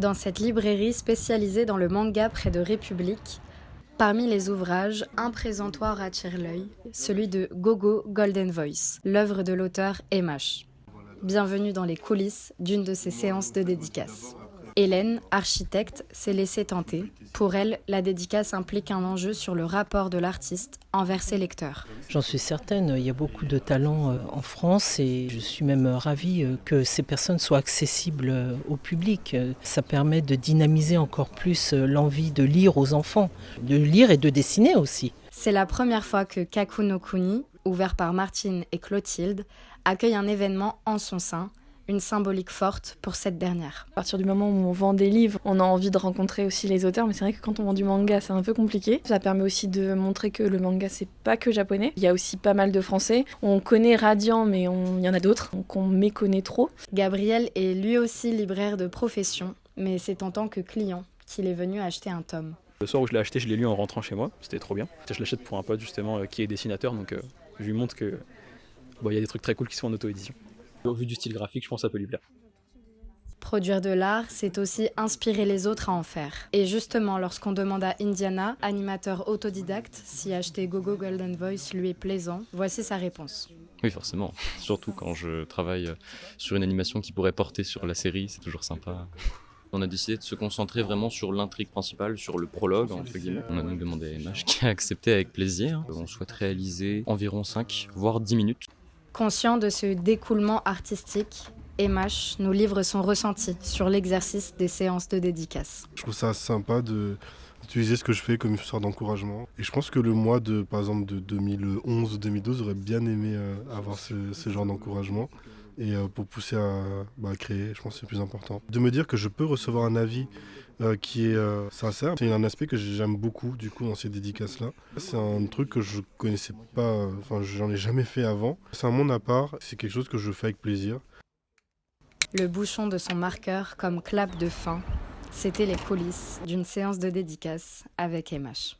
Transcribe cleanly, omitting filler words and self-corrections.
Dans cette librairie spécialisée dans le manga près de République, parmi les ouvrages, un présentoir attire l'œil, celui de Gogo Golden Voice, l'œuvre de l'auteur Emash. Bienvenue dans les coulisses d'une de ses séances de dédicace. Hélène, architecte, s'est laissée tenter. Pour elle, la dédicace implique un enjeu sur le rapport de l'artiste envers ses lecteurs. J'en suis certaine, il y a beaucoup de talents en France et je suis même ravie que ces personnes soient accessibles au public. Ça permet de dynamiser encore plus l'envie de lire aux enfants, de lire et de dessiner aussi. C'est la première fois que Kaku no Kuni, ouvert par Martine et Clotilde, accueille un événement en son sein, une symbolique forte pour cette dernière. À partir du moment où on vend des livres, on a envie de rencontrer aussi les auteurs, mais c'est vrai que quand on vend du manga, c'est un peu compliqué. Ça permet aussi de montrer que le manga, c'est pas que japonais. Il y a aussi pas mal de français. On connaît Radiant, mais il y en a d'autres, donc on méconnaît trop. Gabriel est lui aussi libraire de profession, mais c'est en tant que client qu'il est venu acheter un tome. Le soir où je l'ai acheté, je l'ai lu en rentrant chez moi, c'était trop bien. Je l'achète pour un pote justement qui est dessinateur, donc je lui montre que y a des trucs très cool qui se font en auto-édition. Au vu du style graphique, je pense que ça peut lui plaire. Produire de l'art, c'est aussi inspirer les autres à en faire. Et justement, lorsqu'on demande à Indiana, animateur autodidacte, si acheter Gogo Golden Voice lui est plaisant, voici sa réponse. Oui, forcément. Surtout quand je travaille sur une animation qui pourrait porter sur la série, c'est toujours sympa. On a décidé de se concentrer vraiment sur l'intrigue principale, sur le prologue, entre guillemets. On a donc demandé à Emash qui a accepté avec plaisir. On souhaite réaliser environ 5, voire 10 minutes. Conscient de ce découlement artistique, Emash nous livre son ressenti sur l'exercice des séances de dédicace. Je trouve ça sympa d'utiliser ce que je fais comme une sorte d'encouragement. Et je pense que le mois par exemple, de 2011-2012 aurait bien aimé avoir ce genre d'encouragement. Et pour pousser à créer, je pense que c'est le plus important. De me dire que je peux recevoir un avis qui est sincère, c'est un aspect que j'aime beaucoup du coup dans ces dédicaces-là. C'est un truc que je connaissais pas, j'en ai jamais fait avant. C'est un monde à part, c'est quelque chose que je fais avec plaisir. Le bouchon de son marqueur comme clap de fin, c'était les coulisses d'une séance de dédicace avec Emash.